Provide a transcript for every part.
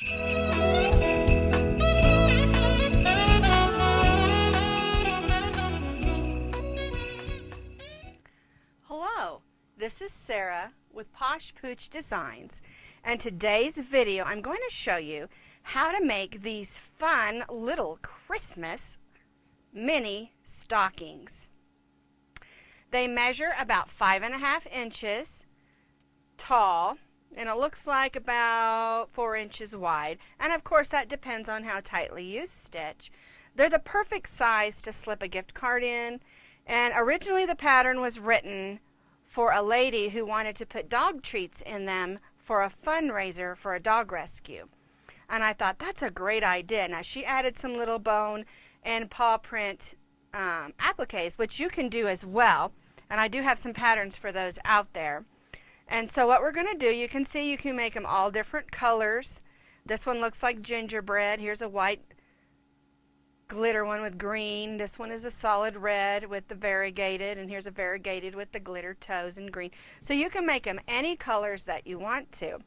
Hello, this is Sara with Posh Pooch Designs, and today's video I'm going to show you how to make these fun little Christmas mini stockings. They measure about 5.5 inches tall, and it looks like about 4 inches wide, and of course that depends on how tightly you stitch. They're the perfect size to slip a gift card in, and originally the pattern was written for a lady who wanted to put dog treats in them for a fundraiser for a dog rescue. And I thought, that's a great idea. Now she added some little bone and paw print appliques, which you can do as well, and I do have some patterns for those out there. And so what we're going to do, you can see you can make them all different colors. This one looks like gingerbread. Here's a white glitter one with green. This one is a solid red with the variegated, and here's a variegated with the glitter toes and green. So you can make them any colors that you want to.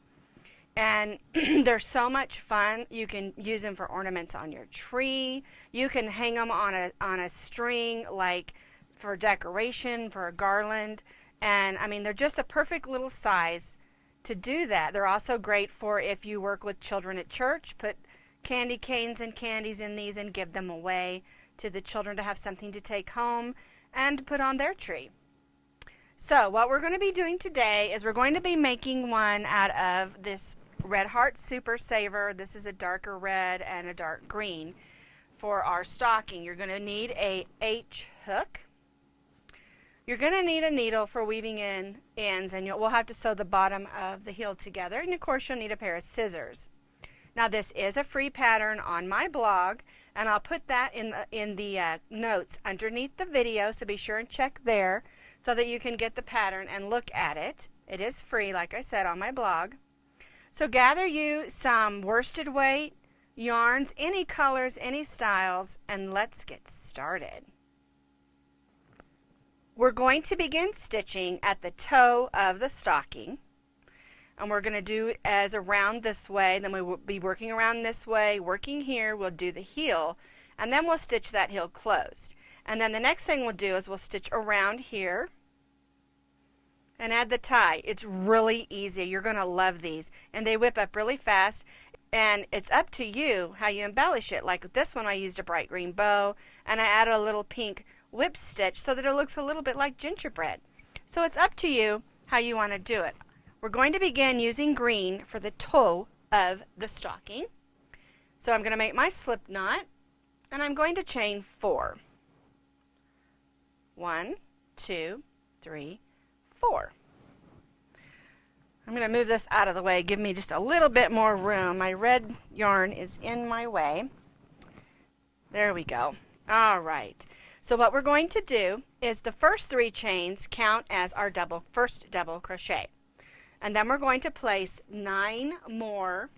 And they're so much fun. You can use them for ornaments on your tree. You can hang them on a string, like for decoration, for a garland. And I mean, they're just a perfect little size to do that. They're also great for if you work with children at church. Put candy canes and candies in these and give them away to the children to have something to take home and put on their tree. So what we're going to be doing today is we're going to be making one out of this Red Heart Super Saver. This is a darker red and a dark green for our stocking. You're going to need a H hook. You're going to need a needle for weaving in ends, and we'll have to sew the bottom of the heel together, and of course you'll need a pair of scissors. Now this is a free pattern on my blog, and I'll put that in the notes underneath the video, so be sure and check there so that you can get the pattern and look at it. It is free, like I said, on my blog. So gather you some worsted weight yarns, any colors, any styles, and let's get started. We're going to begin stitching at the toe of the stocking. And we're going to do as around this way, then we will be working around this way, working here, we'll do the heel, and then we'll stitch that heel closed. And then the next thing we'll do is we'll stitch around here and add the tie. It's really easy. You're going to love these. And they whip up really fast, and it's up to you how you embellish it. Like with this one, I used a bright green bow, and I added a little pink whip stitch so that it looks a little bit like gingerbread. So it's up to you how you want to do it. We're going to begin using green for the toe of the stocking. So I'm going to make my slip knot, and I'm going to chain 4. 1, 2, 3, 4. I'm going to move this out of the way, give me just a little bit more room. My red yarn is in my way. There we go. All right. So what we're going to do is the first 3 chains count as our first double crochet. And then we're going to place 9 more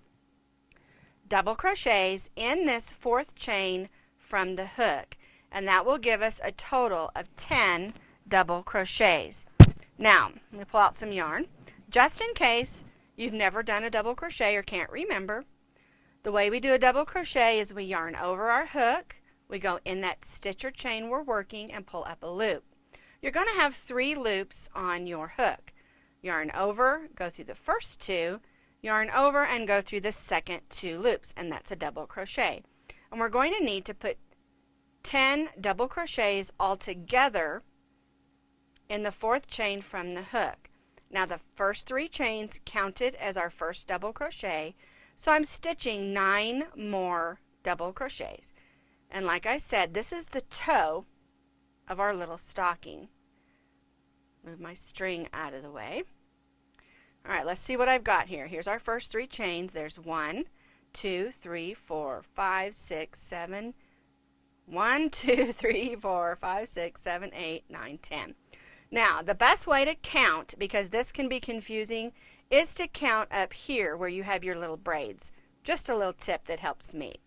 double crochets in this 4th chain from the hook. And that will give us a total of 10 double crochets. Now, I'm going to pull out some yarn. Just in case you've never done a double crochet or can't remember, the way we do a double crochet is we yarn over our hook, we go in that stitch or chain we're working, and pull up a loop. You're going to have 3 loops on your hook. Yarn over, go through the first 2, yarn over and go through the second 2 loops, and that's a double crochet. And we're going to need to put 10 double crochets all together in the 4th chain from the hook. Now the first 3 chains counted as our first double crochet, so I'm stitching 9 more double crochets. And like I said, this is the toe of our little stocking. Move my string out of the way. All right, let's see what I've got here. Here's our first 3 chains. There's 1, 2, 3, 4, 5, 6, 7. 1, 2, 3, 4, 5, 6, 7, 8, 9, 10. Now, the best way to count, because this can be confusing, is to count up here where you have your little braids. Just a little tip that helps me.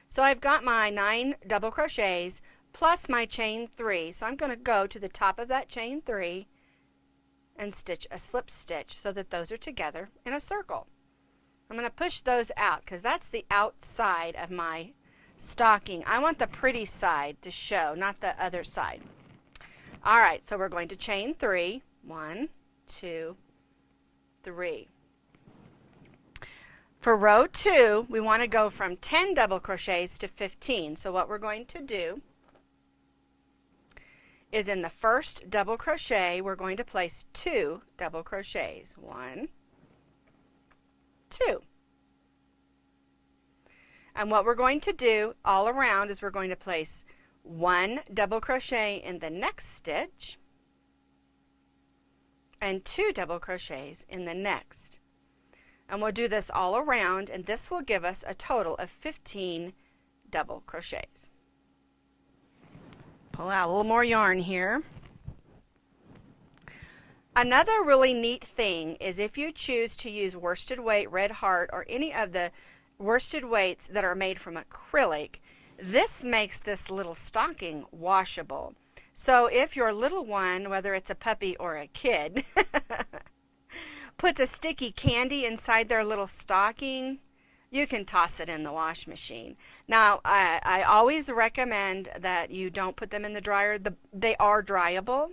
So I've got my 9 double crochets plus my chain 3. So I'm going to go to the top of that chain 3 and stitch a slip stitch so that those are together in a circle. I'm going to push those out because that's the outside of my stocking. I want the pretty side to show, not the other side. All right, so we're going to chain 3. 1, 2, 3. For row 2, we want to go from 10 double crochets to 15. So what we're going to do is in the first double crochet, we're going to place 2 double crochets. 1, 2. And what we're going to do all around is we're going to place 1 double crochet in the next stitch and 2 double crochets in the next. And we'll do this all around, and this will give us a total of 15 double crochets. Pull out a little more yarn here. Another really neat thing is if you choose to use worsted weight, red heart, or any of the worsted weights that are made from acrylic, this makes this little stocking washable. So if your little one, whether it's a puppy or a kid, puts a sticky candy inside their little stocking, you can toss it in the wash machine. Now, I always recommend that you don't put them in the dryer. They are dryable,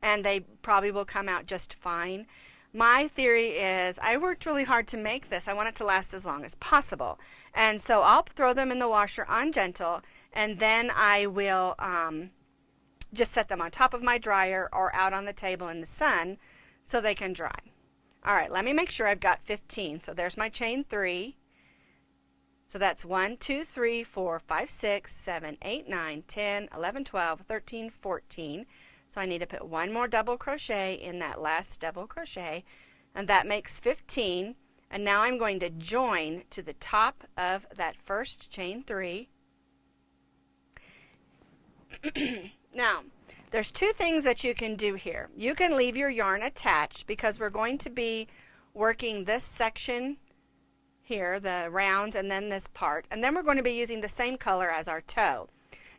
and they probably will come out just fine. My theory is I worked really hard to make this. I want it to last as long as possible. And so I'll throw them in the washer on gentle, and then I will just set them on top of my dryer or out on the table in the sun so they can dry. All right, let me make sure I've got 15. So there's my chain 3. So that's 1, 2, 3, 4, 5, 6, 7, 8, 9, 10, 11, 12, 13, 14. So I need to put 1 more double crochet in that last double crochet, and that makes 15. And now I'm going to join to the top of that first chain 3. Now, there's 2 things that you can do here. You can leave your yarn attached because we're going to be working this section here, the rounds, and then this part, and then we're going to be using the same color as our toe.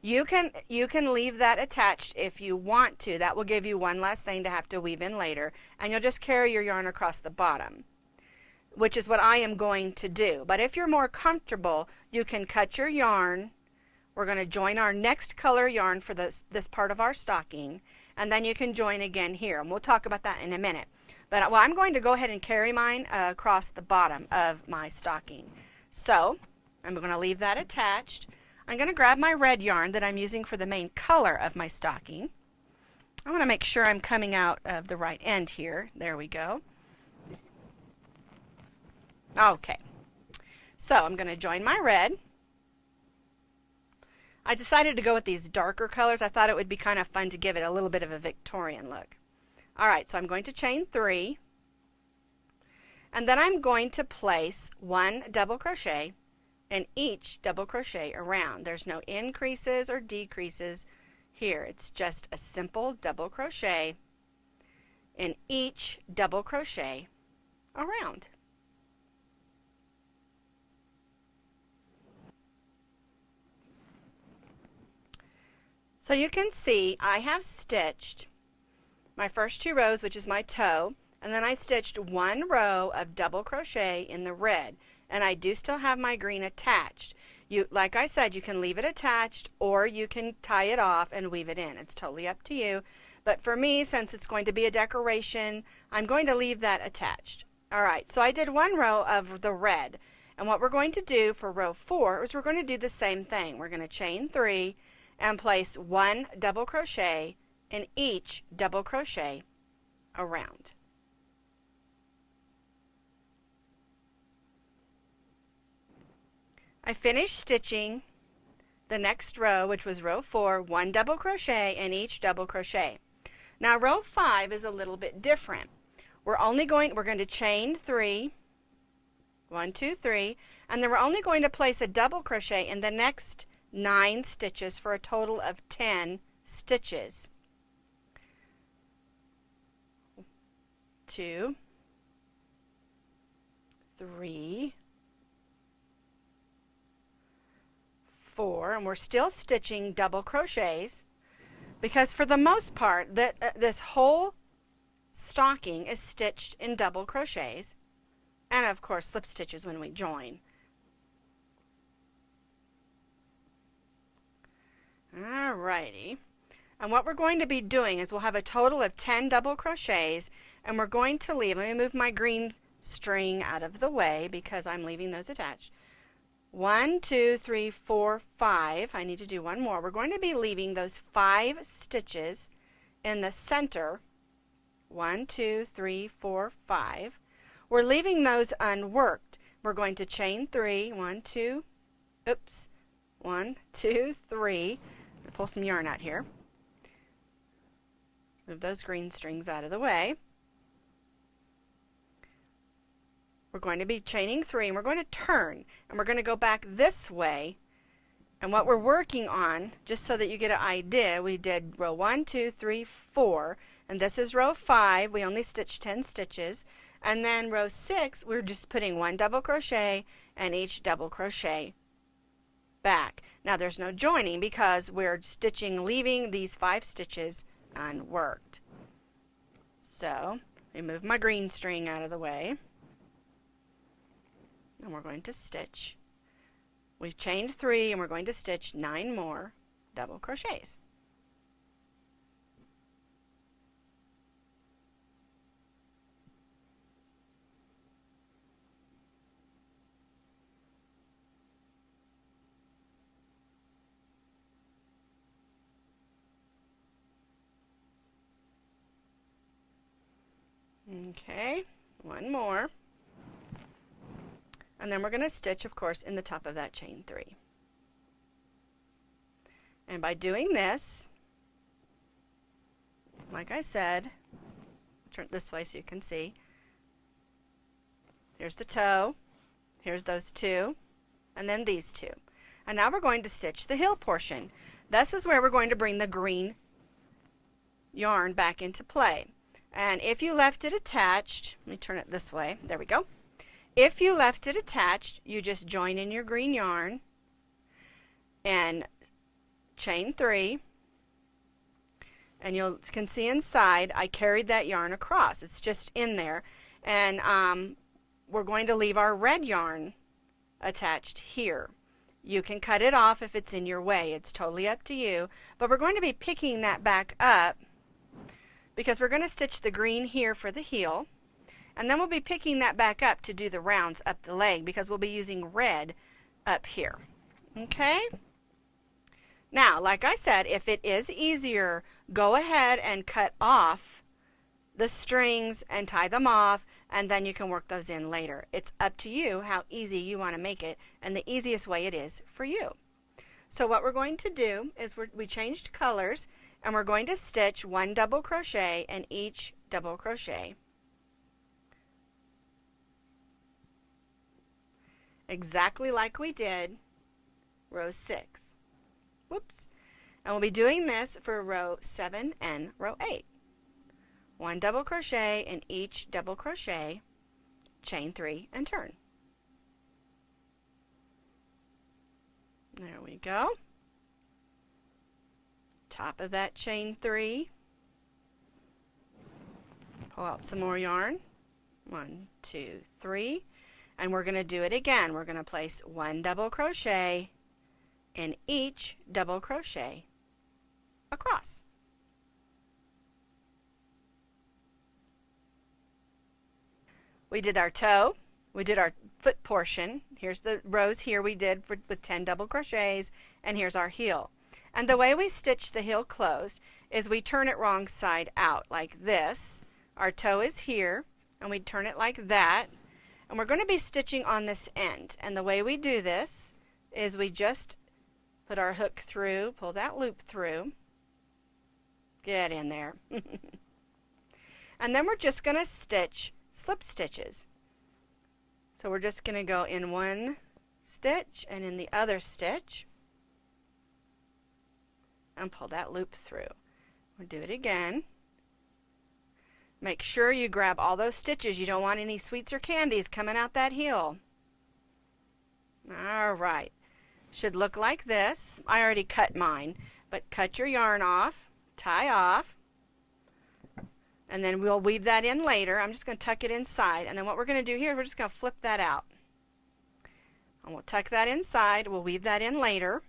You can leave that attached if you want to. That will give you one less thing to have to weave in later, and you'll just carry your yarn across the bottom, which is what I am going to do. But if you're more comfortable, you can cut your yarn. We're going to join our next color yarn for this part of our stocking, and then you can join again here, and we'll talk about that in a minute. But well, I'm going to go ahead and carry mine across the bottom of my stocking. So I'm going to leave that attached. I'm going to grab my red yarn that I'm using for the main color of my stocking. I want to make sure I'm coming out of the right end here. There we go. Okay. So I'm going to join my red. I decided to go with these darker colors. I thought it would be kind of fun to give it a little bit of a Victorian look. All right, so I'm going to chain 3. And then I'm going to place 1 double crochet in each double crochet around. There's no increases or decreases here. It's just a simple double crochet in each double crochet around. So you can see I have stitched my first 2 rows, which is my toe, and then I stitched 1 row of double crochet in the red, and I do still have my green attached. Like I said, you can leave it attached or you can tie it off and weave it in. It's totally up to you. But for me, since it's going to be a decoration, I'm going to leave that attached. All right, so I did 1 row of the red, and what we're going to do for row 4 is we're going to do the same thing. We're going to chain 3 and place 1 double crochet in each double crochet around. I finished stitching the next row, which was row 4, 1 double crochet in each double crochet. Now row 5 is a little bit different. We're going to chain 3, 1, 2, 3, and then we're only going to place a double crochet in the next 9 stitches for a total of 10 stitches. 2, 3, 4, and we're still stitching double crochets because for the most part this whole stocking is stitched in double crochets, and of course slip stitches when we join. Alrighty. And what we're going to be doing is we'll have a total of 10 double crochets, and we're going to leave, let me move my green string out of the way because I'm leaving those attached. 1, 2, 3, 4, 5. I need to do one more. We're going to be leaving those 5 stitches in the center. 1, 2, 3, 4, 5. We're leaving those unworked. We're going to chain 3. 1, 2, 1, 2, 3. Pull some yarn out here. Move those green strings out of the way. We're going to be chaining 3, and we're going to turn, and we're going to go back this way. And what we're working on, just so that you get an idea, we did row 1, 2, 3, 4, and this is row 5. We only stitched 10 stitches. And then row 6, we're just putting 1 double crochet and each double crochet back. Now there's no joining because we're stitching, leaving these 5 stitches unworked. So, I move my green string out of the way, and we're going to stitch. We've chained 3, and we're going to stitch 9 more double crochets. Okay, one more. And then we're going to stitch, of course, in the top of that chain 3. And by doing this, like I said, turn it this way so you can see. Here's the toe, here's those 2, and then these 2. And now we're going to stitch the heel portion. This is where we're going to bring the green yarn back into play. And if you left it attached, let me turn it this way, there we go. If you left it attached, you just join in your green yarn and chain 3, and you can see inside I carried that yarn across. It's just in there, and we're going to leave our red yarn attached here. You can cut it off if it's in your way. It's totally up to you, but we're going to be picking that back up because we're going to stitch the green here for the heel, and then we'll be picking that back up to do the rounds up the leg because we'll be using red up here. Okay? Now, like I said, if it is easier, go ahead and cut off the strings and tie them off, and then you can work those in later. It's up to you how easy you want to make it, and the easiest way it is for you. So what we're going to do is we changed colors, and we're going to stitch 1 double crochet in each double crochet. Exactly like we did row 6. Whoops. And we'll be doing this for row 7 and row 8. 1 double crochet in each double crochet, chain 3 and turn. There we go. Top of that chain 3. Pull out some more yarn. 1, 2, 3. And we're going to do it again. We're going to place 1 double crochet in each double crochet across. We did our toe, we did our foot portion. Here's the rows here we did with 10 double crochets, and here's our heel. And the way we stitch the heel closed is we turn it wrong side out like this. Our toe is here, and we turn it like that. And we're going to be stitching on this end. And the way we do this is we just put our hook through, pull that loop through, get in there. And then we're just going to stitch slip stitches. So we're just going to go in one stitch and in the other stitch and pull that loop through. We'll do it again. Make sure you grab all those stitches. You don't want any sweets or candies coming out that heel. All right. Should look like this. I already cut mine, but cut your yarn off, tie off, And then we'll weave that in later. I'm just going to tuck it inside. And then what we're going to do here, we're just going to flip that out. And we'll tuck that inside. We'll weave that in later.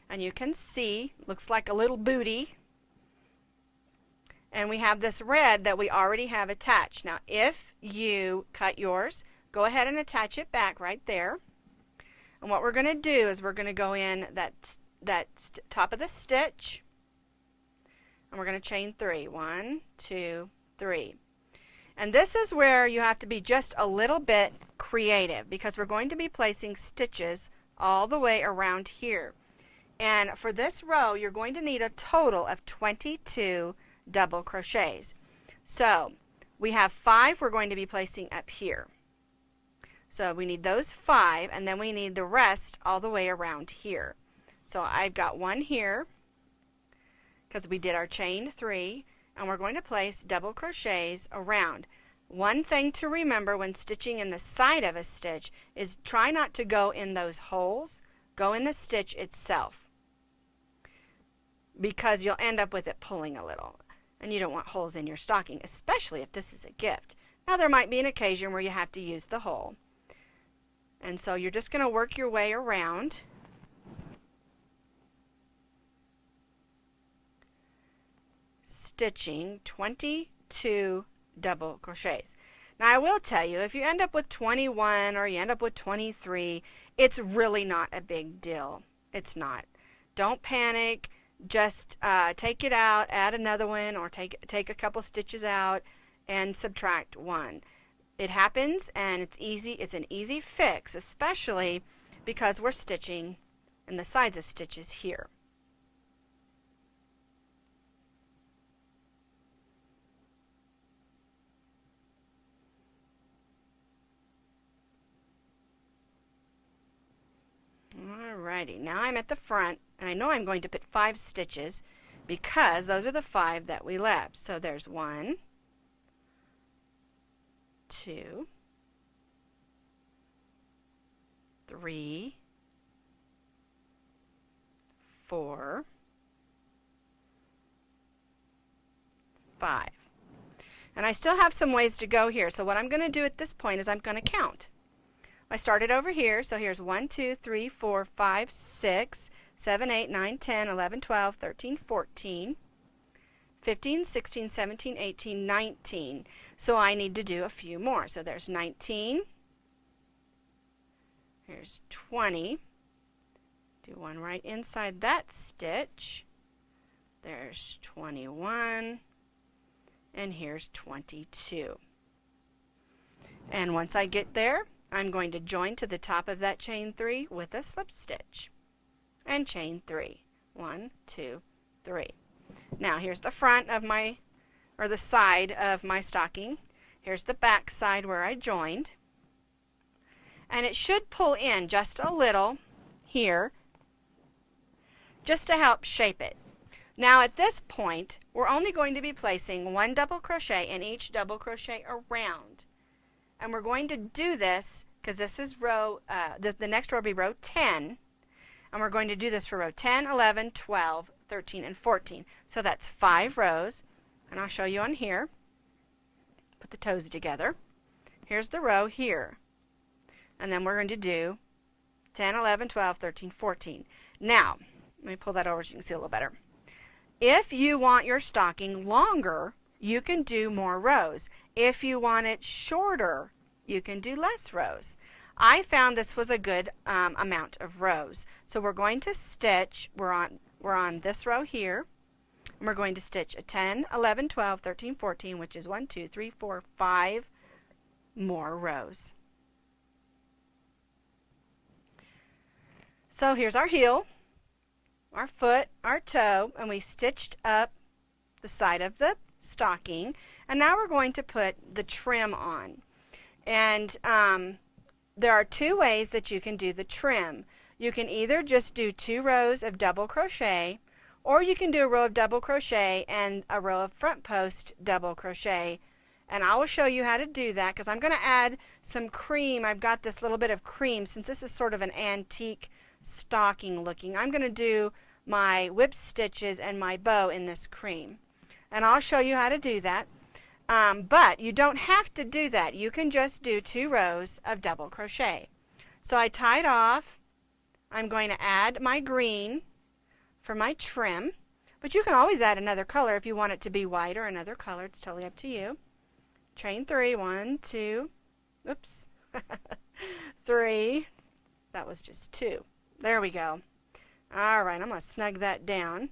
And you can see, looks like a little booty. And we have this red that we already have attached. Now, if you cut yours, go ahead and attach it back right there. And what we're going to do is we're going to go in that top of the stitch. And we're going to chain 3. 1, 2, 3. And this is where you have to be just a little bit creative, because we're going to be placing stitches all the way around here. And for this row, you're going to need a total of 22 double crochets. So we have 5 we're going to be placing up here. So we need those 5, and then we need the rest all the way around here. So I've got 1 here, because we did our chain 3, and we're going to place double crochets around. One thing to remember when stitching in the side of a stitch is try not to go in those holes, go in the stitch itself, because you'll end up with it pulling a little, and you don't want holes in your stocking, especially if this is a gift. Now there might be an occasion where you have to use the hole, and so you're just going to work your way around. Stitching 22 double crochets. Now I will tell you, if you end up with 21 or you end up with 23, it's really not a big deal. It's not. Don't panic. Just take it out, add another one, or take a couple stitches out and subtract 1. It happens, and it's easy. It's an easy fix, especially because we're stitching in the sides of stitches here. Alrighty, now I'm at the front, and I know I'm going to put 5 stitches because those are the 5 that we left. So there's 1, 2, 3, 4, 5. And I still have some ways to go here. So what I'm going to do at this point is I'm going to count. I started over here, so here's 1, 2, 3, 4, 5, 6, 7, 8, 9, 10, 11, 12, 13, 14, 15, 16, 17, 18, 19. So I need to do a few more. So there's 19, here's 20, do one right inside that stitch, there's 21, and here's 22. And once I get there, I'm going to join to the top of that chain 3 with a slip stitch and chain 3. 1, 2, 3. Now here's the front of my, or the side of my stocking. Here's the back side where I joined. And it should pull in just a little here, just to help shape it. Now at this point, we're only going to be placing 1 double crochet in each double crochet around. And we're going to do this because this is row, the next row will be row 10. And we're going to do this for row 10, 11, 12, 13, and 14. So that's 5 rows. And I'll show you on here. Put the toes together. Here's the row here. And then we're going to do 10, 11, 12, 13, 14. Now, let me pull that over so you can see a little better. If you want your stocking longer, you can do more rows. If you want it shorter, you can do less rows. I found this was a good amount of rows. So we're going to stitch, we're on this row here, and we're going to stitch a 10, 11, 12, 13, 14, which is 1, 2, 3, 4, 5 more rows. So here's our heel, our foot, our toe, and we stitched up the side of the stocking, and now we're going to put the trim on. And there are 2 ways that you can do the trim. You can either just do 2 rows of double crochet, or you can do a row of double crochet and a row of front post double crochet. And I will show you how to do that because I'm going to add some cream. I've got this little bit of cream since this is sort of an antique stocking looking. I'm going to do my whip stitches and my bow in this cream. And I'll show you how to do that. But you don't have to do that. You can just do 2 rows of double crochet. So I tied off. I'm going to add my green for my trim, but you can always add another color if you want it to be white or another color. It's totally up to you. Chain 3, 1, 2, oops, 3. That was just 2. There we go. All right, I'm going to snug that down.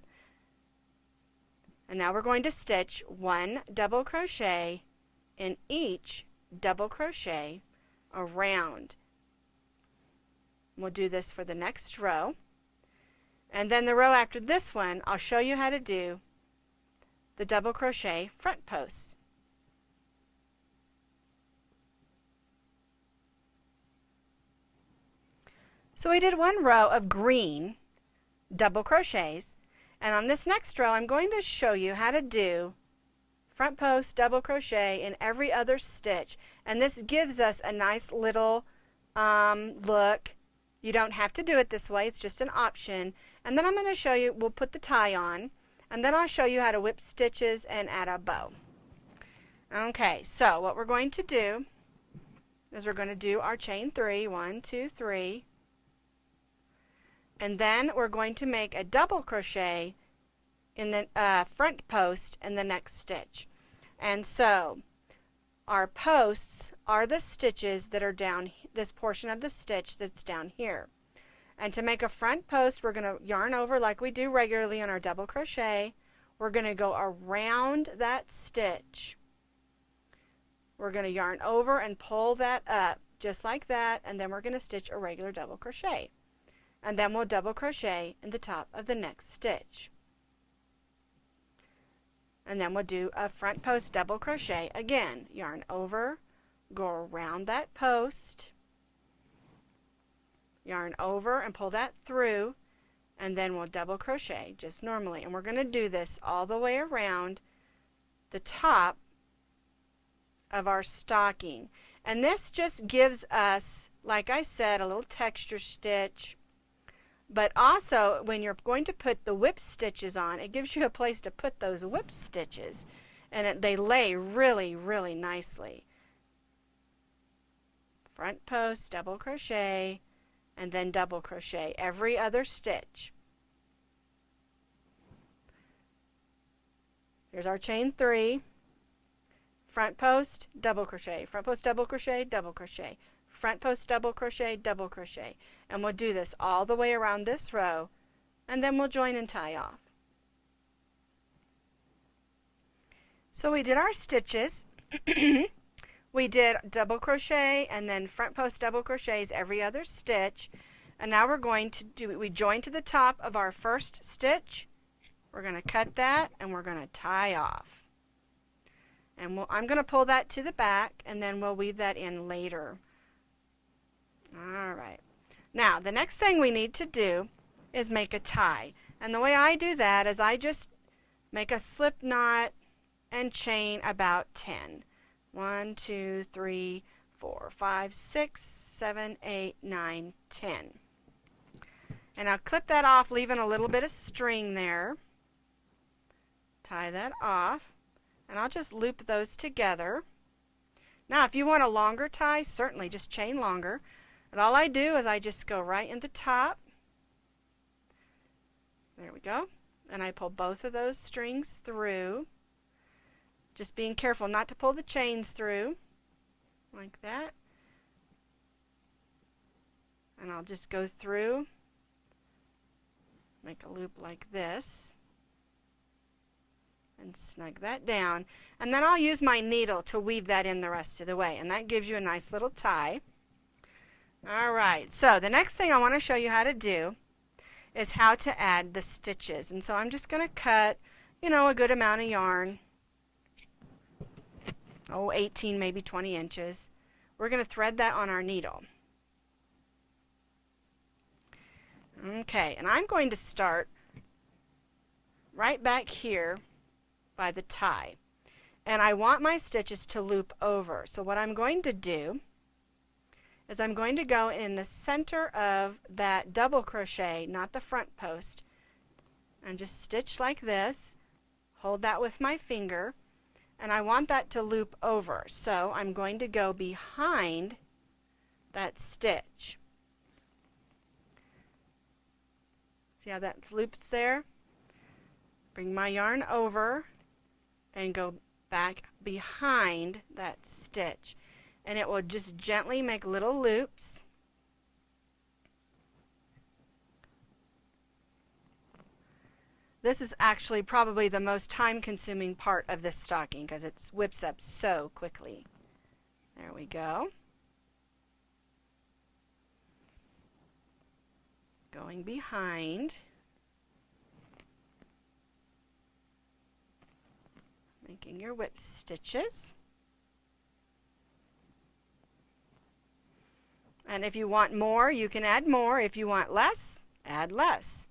And now we're going to stitch 1 double crochet in each double crochet around. We'll do this for the next row. And then the row after this one, I'll show you how to do the double crochet front posts. So we did 1 row of green double crochets, and on this next row I'm going to show you how to do front post double crochet in every other stitch, and this gives us a nice little look. You don't have to do it this way, it's just an option. And then I'm going to show you, we'll put the tie on, and then I'll show you how to whip stitches and add a bow. Okay, so what we're going to do is we're going to do our chain 3, 1, 2, 3, and then we're going to make a double crochet in the front post in the next stitch. And so our posts are the stitches that are down, this portion of the stitch that's down here. And to make a front post, we're going to yarn over like we do regularly on our double crochet. We're going to go around that stitch. We're going to yarn over and pull that up just like that, and then we're going to stitch a regular double crochet. And then we'll double crochet in the top of the next stitch. And then we'll do a front post double crochet again. Yarn over, go around that post, yarn over and pull that through, and then we'll double crochet just normally. And we're going to do this all the way around the top of our stocking. And this just gives us, like I said, a little texture stitch. But also, when you're going to put the whip stitches on, it gives you a place to put those whip stitches. And they lay really, really nicely. Front post, double crochet, and then double crochet every other stitch. Here's our chain 3. Front post, double crochet. Front post, double crochet, double crochet. Front post, double crochet, double crochet. And we'll do this all the way around this row, and then we'll join and tie off. So we did our stitches. We did double crochet and then front post double crochets every other stitch. And now we're going to do, we join to the top of our first stitch. We're going to cut that and we're going to tie off. And I'm going to pull that to the back, and then we'll weave that in later. All right. Now, the next thing we need to do is make a tie. And the way I do that is I just make a slip knot and chain about 10. 1, 2, 3, 4, 5, 6, 7, 8, 9, 10. And I'll clip that off, leaving a little bit of string there. Tie that off. And I'll just loop those together. Now, if you want a longer tie, certainly just chain longer. But all I do is I just go right in the top. There we go. And I pull both of those strings through. Just being careful not to pull the chains through. Like that. And I'll just go through. Make a loop like this. And snug that down. And then I'll use my needle to weave that in the rest of the way. And that gives you a nice little tie. Alright, so the next thing I want to show you how to do is how to add the stitches. And so I'm just going to cut, a good amount of yarn. 18, maybe 20 inches. We're going to thread that on our needle. Okay, and I'm going to start right back here by the tie. And I want my stitches to loop over. So what I'm going to do is I'm going to go in the center of that double crochet, not the front post, and just stitch like this. Hold that with my finger. and I want that to loop over. So I'm going to go behind that stitch. See how that loops there? Bring my yarn over and go back behind that stitch. And it will just gently make little loops. This is actually probably the most time-consuming part of this stocking because it whips up so quickly. There we go. Going behind. Making your whip stitches. And if you want more, you can add more. If you want less, add less.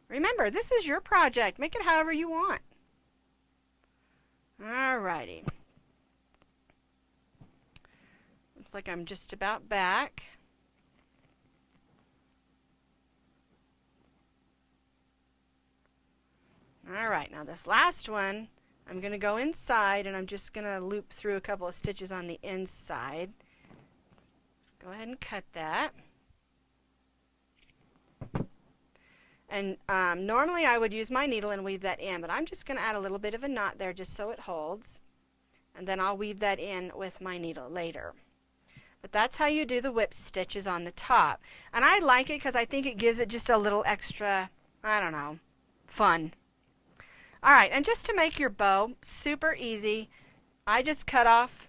Remember, this is your project. Make it however you want. Alrighty. Looks like I'm just about back. Alright, now this last one, I'm going to go inside and I'm just going to loop through a couple of stitches on the inside. Go ahead and cut that. And normally I would use my needle and weave that in, but I'm just going to add a little bit of a knot there just so it holds. And then I'll weave that in with my needle later. But that's how you do the whip stitches on the top. And I like it because I think it gives it just a little extra, I don't know, fun. Alright, and just to make your bow super easy, I just cut off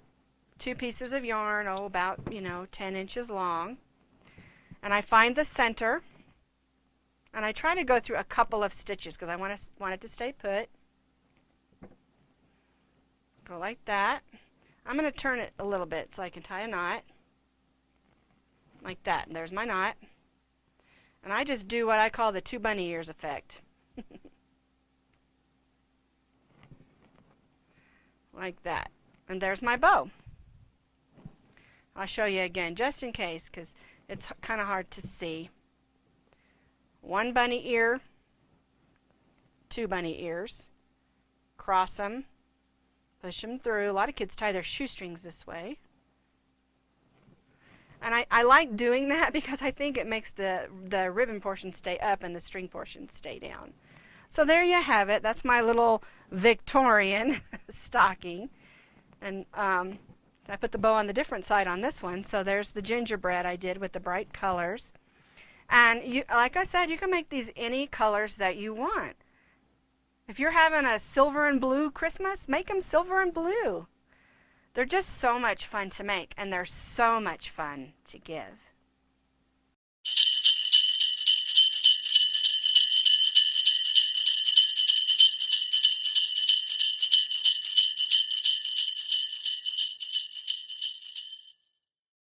2 pieces of yarn, about, 10 inches long. And I find the center. And I try to go through a couple of stitches because I want it to stay put. Go like that. I'm going to turn it a little bit so I can tie a knot. Like that. And there's my knot. And I just do what I call the 2 bunny ears effect. Like that. And there's my bow. I'll show you again just in case because it's kind of hard to see. 1 bunny ear, 2 bunny ears, cross them, push them through. A lot of kids tie their shoestrings this way. And I like doing that because I think it makes the ribbon portion stay up and the string portion stay down. So there you have it. That's my little Victorian stocking. And I put the bow on the different side on this one. So there's the gingerbread I did with the bright colors. And like I said, you can make these any colors that you want. If you're having a silver and blue Christmas, make them silver and blue. They're just so much fun to make, and they're so much fun to give.